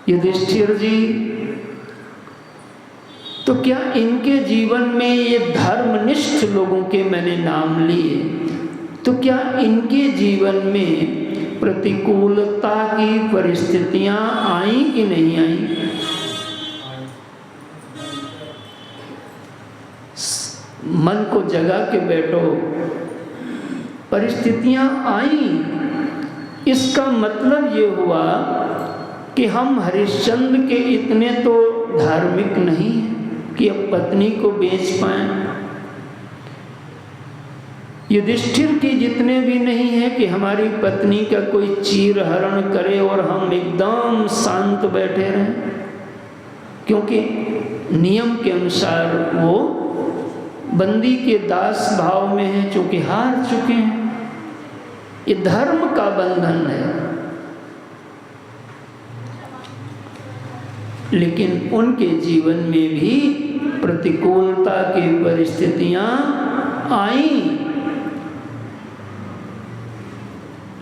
युधिष्ठिर जी, तो क्या इनके जीवन में ये धर्मनिष्ठ लोगों के मैंने नाम लिए, तो क्या इनके जीवन में प्रतिकूलता की परिस्थितियां आई कि नहीं आई? मन को जगा के बैठो, परिस्थितियां आई। इसका मतलब ये हुआ कि हम हरिश्चंद्र के इतने तो धार्मिक नहीं हैं कि अब पत्नी को बेच पाएं। युधिष्ठिर के जितने भी नहीं है कि हमारी पत्नी का कोई चीर हरण करे और हम एकदम शांत बैठे रहें, क्योंकि नियम के अनुसार वो बंदी के दास भाव में है, चूंकि हार चुके हैं। ये धर्म का बंधन है। लेकिन उनके जीवन में भी प्रतिकूलता की परिस्थितियां आई,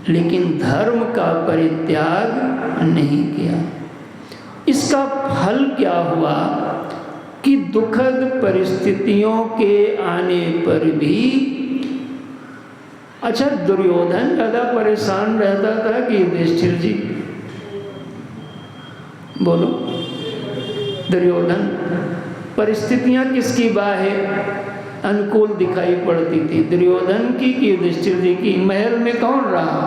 लेकिन धर्म का परित्याग नहीं किया। इसका फल क्या हुआ कि दुखद परिस्थितियों के आने पर भी, अच्छा दुर्योधन ज्यादा परेशान रहता था कि युधिष्ठिर जी? बोलो, दुर्योधन परिस्थितियां किसकी बाहे अनुकूल दिखाई पड़ती थी, दुर्योधन की कि युधिष्ठिर जी की? महल में कौन रहा?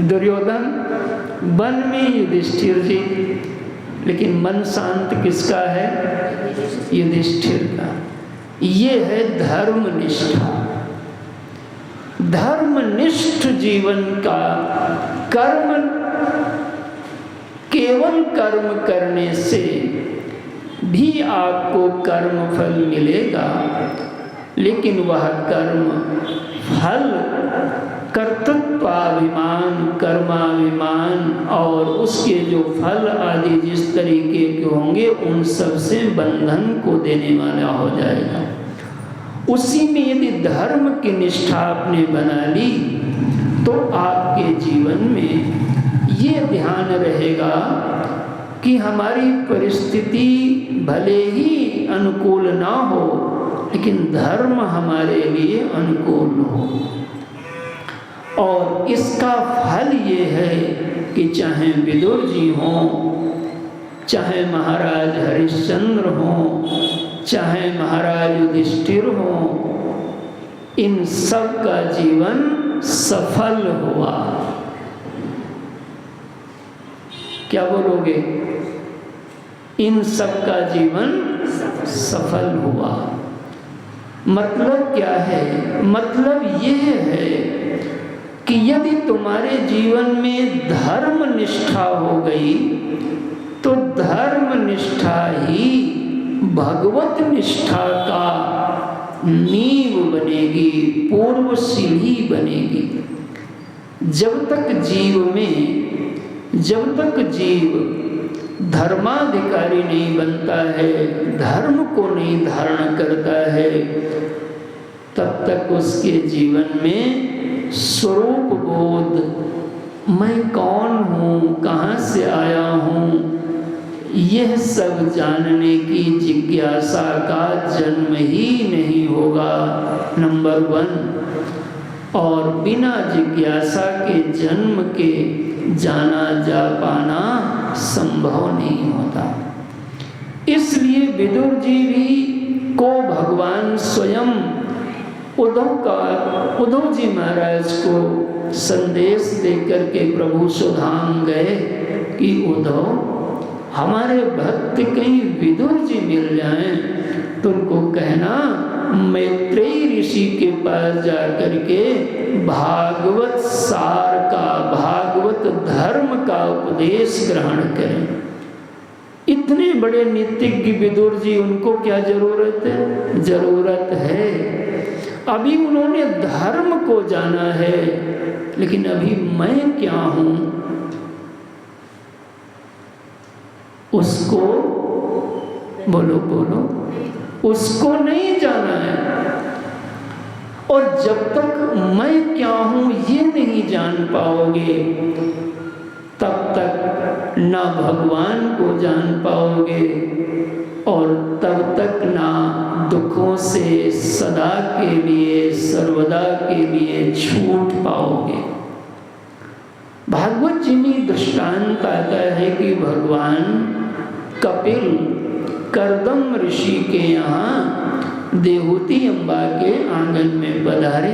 दुर्योधन, वन में युधिष्ठिर जी। लेकिन मन शांत किसका है? युधिष्ठिर का। ये है धर्मनिष्ठा। धर्मनिष्ठ जीवन का कर्म, केवल कर्म करने से भी आपको कर्म फल मिलेगा, लेकिन वह कर्म फल कर्तृत्वाभिमान, कर्माभिमान और उसके जो फल आदि जिस तरीके के होंगे उन सब से बंधन को देने वाला हो जाएगा। उसी में यदि धर्म की निष्ठा आपने बना ली तो आपके जीवन में ये ध्यान रहेगा कि हमारी परिस्थिति भले ही अनुकूल ना हो, लेकिन धर्म हमारे लिए अनुकूल हो। और इसका फल ये है कि चाहे विदुर जी हों, चाहे महाराज हरिश्चंद्र हों, चाहे महाराज युधिष्ठिर हों, इन सब का जीवन सफल हुआ। क्या बोलोगे? इन सब का जीवन सफल हुआ। मतलब क्या है? मतलब यह है कि यदि तुम्हारे जीवन में धर्म निष्ठा हो गई तो धर्म निष्ठा ही भगवत निष्ठा का नींव बनेगी, पूर्व सीढ़ी बनेगी। जब तक जीव धर्माधिकारी नहीं बनता है, धर्म को नहीं धारण करता है, तब तक उसके जीवन में स्वरूप बोध, मैं कौन हूँ, कहाँ से आया हूँ, यह सब जानने की जिज्ञासा का जन्म ही नहीं होगा, नंबर 1। और बिना जिज्ञासा के जन्म के जाना जा पाना संभव नहीं होता। इसलिए विदुर जी भी को भगवान स्वयं उद्धव जी महाराज को संदेश देकर के प्रभु सुधाम गए कि उद्धव, हमारे भक्त कहीं विदुर जी मिल जाएं तो उनको कहना मैत्रेयी ऋषि के पास जाकर के भागवत सार का, भागवत धर्म का उपदेश ग्रहण करें। इतने बड़े नीतिज्ञ विदुर जी, उनको क्या जरूरत है? जरूरत है। अभी उन्होंने धर्म को जाना है, लेकिन अभी मैं क्या हूं उसको बोलो उसको नहीं जाना है। और जब तक मैं क्या हूं ये नहीं जान पाओगे, तब तक ना भगवान को जान पाओगे और तब तक ना दुखों से सदा के लिए, सर्वदा के लिए छूट पाओगे। भागवत जी में दृष्टांत आता है कि भगवान कपिल करदम ऋषि के यहाँ देवहूति अम्बा के आंगन में पधारे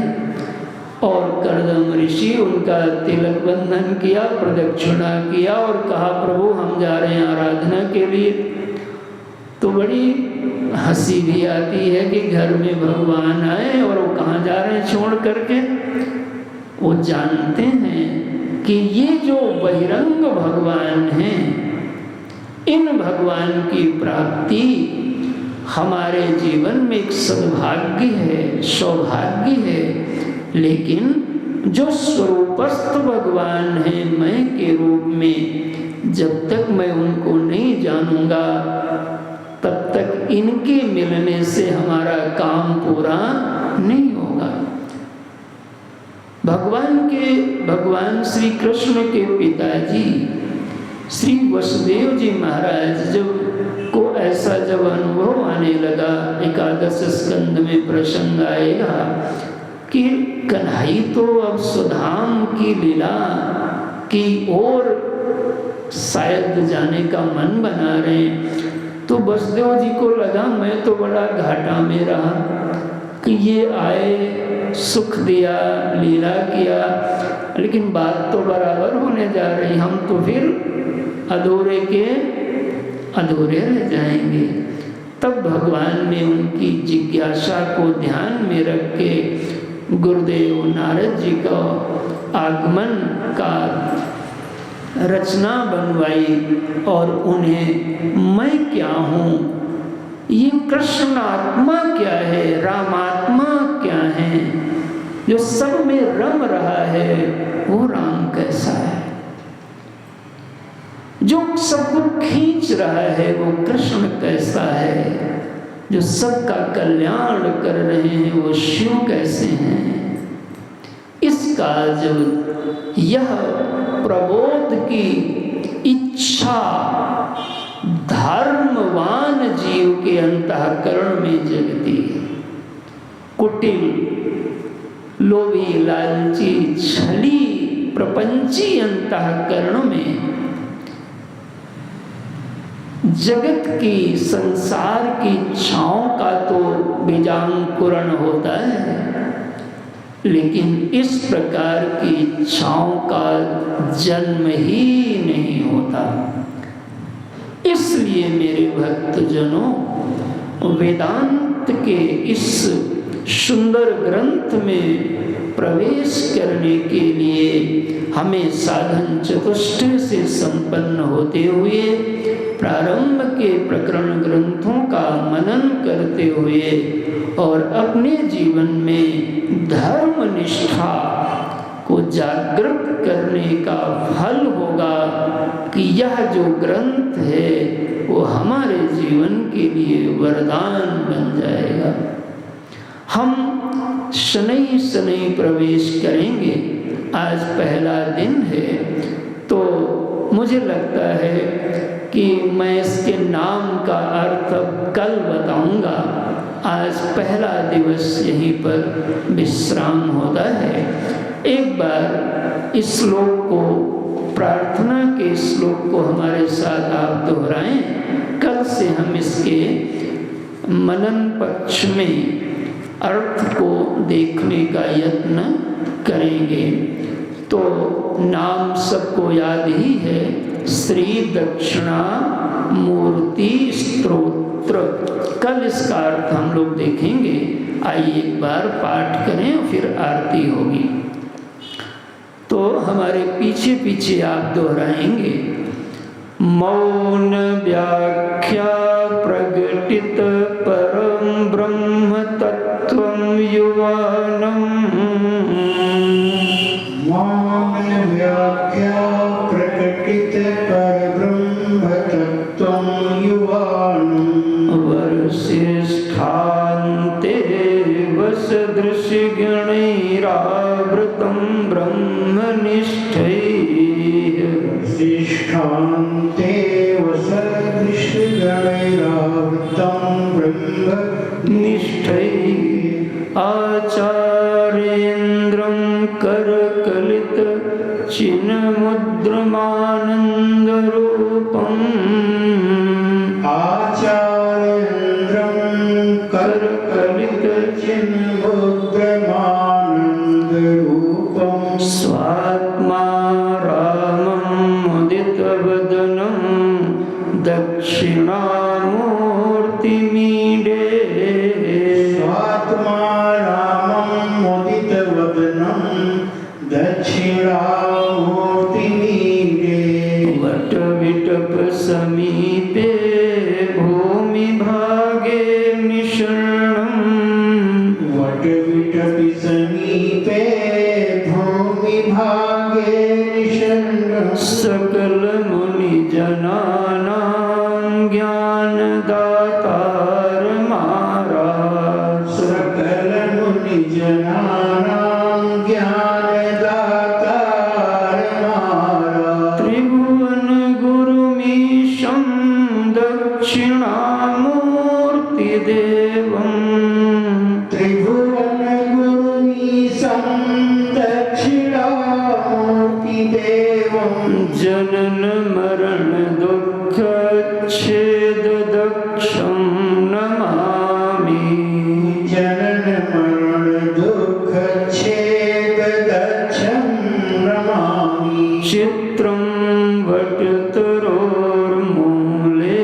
और करदम ऋषि उनका तिलक बंधन किया, प्रदक्षिणा किया और कहा, प्रभु हम जा रहे हैं आराधना के लिए। तो बड़ी हंसी भी आती है कि घर में भगवान आए और वो कहाँ जा रहे हैं छोड़ करके। वो जानते हैं कि ये जो बहिरंग भगवान हैं, इन भगवान की प्राप्ति हमारे जीवन में एक सद्भाग्य है, सौभाग्य है। लेकिन जो स्वरूपस्थ भगवान है मैं के रूप में, जब तक मैं उनको नहीं जानूंगा तब तक इनके मिलने से हमारा काम पूरा नहीं होगा। भगवान श्री कृष्ण के पिताजी श्री वसुदेव जी महाराज जब अनुभव आने लगा, एकादश स्कंद में प्रसंग आएगा कि कन्हई तो अब सुधाम की लीला की ओर शायद जाने का मन बना रहे। तो वसुदेव जी को लगा मैं तो बड़ा घाटा में रहा कि ये आए, सुख दिया, लीला किया, लेकिन बात तो बराबर होने जा रही, हम तो फिर अधूरे के अधूरे रह जाएंगे। तब भगवान ने उनकी जिज्ञासा को ध्यान में रख के गुरुदेव नारद जी का आगमन का रचना बनवाई और उन्हें मैं क्या हूँ, ये कृष्ण आत्मा क्या है, रामात्मा क्या है, जो सब में रम रहा है वो राम कैसा है, जो सबको खींच रहा है वो कृष्ण कैसा है, जो सबका कल्याण कर रहे हैं वो शिव कैसे हैं। इसका जो यह प्रबोध की इच्छा धर्मवान जीव के अंतःकरण में जगती है। कुटिल, लोभी, लालची, छली, प्रपंची अंतःकरण में जगत की, संसार की इच्छाओं का तो बीजांकुरण होता है, लेकिन इस प्रकार की इच्छाओं का जन्म ही नहीं होता। इसलिए मेरे भक्तजनों, वेदांत के इस सुंदर ग्रंथ में प्रवेश करने के लिए हमें साधन चतुष्टय से संपन्न होते हुए प्रारंभ के प्रकरण ग्रंथों का मनन करते हुए और अपने जीवन में धर्म निष्ठा को जागृत करने का फल होगा कि यह जो ग्रंथ है वो हमारे जीवन के लिए वरदान बन जाएगा। हम शनै शनै प्रवेश करेंगे। आज पहला दिन है, तो मुझे लगता है कि मैं इसके नाम का अर्थ कल बताऊंगा। आज पहला दिवस यहीं पर विश्राम होता है। एक बार इस श्लोक को, प्रार्थना के श्लोक को हमारे साथ आप दोहराएं। कल से हम इसके मनन पक्ष में अर्थ को देखने का यत्न करेंगे। तो नाम सबको याद ही है, श्री दक्षिणा मूर्ति स्तोत्र। कल इसका अर्थ हम लोग देखेंगे। आइए एक बार पाठ करें, फिर आरती होगी। तो हमारे पीछे पीछे आप दोहराएंगे। मौन व्याख्या प्रगटित परम ब्रह्म तत्वं युवानम्। मौन व्याख्या प्रकटित परब्रह्म तत्वं युवानम्। वसिष्ठान्ते वसदृशगणैरावृतं ब्रह्मनिष्ठैः। वसिष्ठान्ते वसदृशगणैरावृतं ब्रह्मनिष्ठैः। आचार्येन्द्रं करकलित चिन्मुद्रमानन्दरूपम्। आचार्येन्द्रं करकलित चिन्मुद्रमानन्दरूपम्। स्वात्मा रामं मुदितवदनं दक्षिणामूर्तिमीडे। स्वात्मा रामं मुदितवदनं दक्षिणामूर्तिमीडे। वटविटप समीपे भूमिभागे निषण्णम्। वटविटपि समीपे भूमिभागे निषण्णम्। सकलमुनिजनानां ज्ञानदातारमारात्। सकलमुनिजनानां ज्ञानदातारमारात्। त्रिभुवनगुरुमीशं दक्षिणामूर्तिदेवम्। त्रिभुवनगुरुमीशं दक्षिणामूर्तिदेवम्। जनन मरण दुःखच्छेददक्षं नमामि। जनन मरण दुःखच्छेददक्षं नमामि। चित्रं वटतरोर्मूले।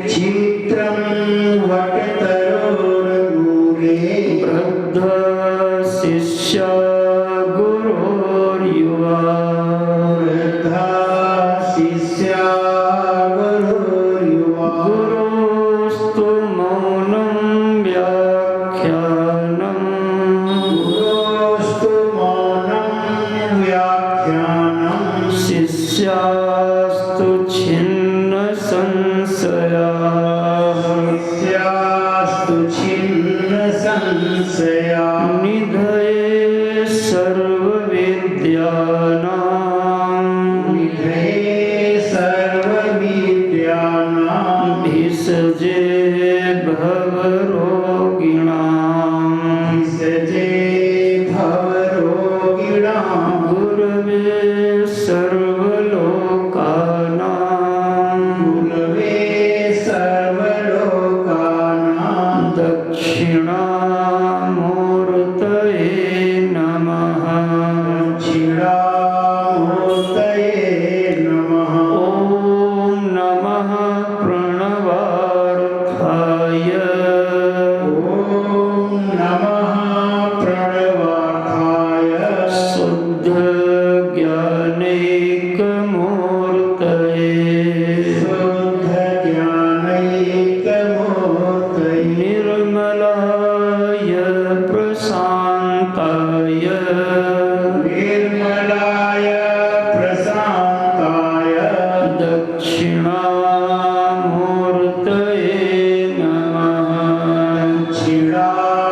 चित्रं वटतरोर्मूले। वृद्धशिष्या गुरोर्युवा। वृद्धा शिष्या गुरोर्युवा। गुरोस्तु मौनं व्याख्यानम्। गुरोस्तु मौनं व्याख्यानम्। शिष्यास्तु छिन्नसंशयाः। शिष्यास्तु छिन्नसंशयाः। निधये सर्वविद्यानां। निधये सर्वविद्यानां। भिषजे भवरोगिणां। भिषजे भवरोगिणां। गुरवे सर्वलोकानां। गुरवे सर्वलोकानां। दक्षिणामूर्तये नमः। दक्षिणामूर्तये नमः। ॐ नमः प्रणवार्थाय पीड़ा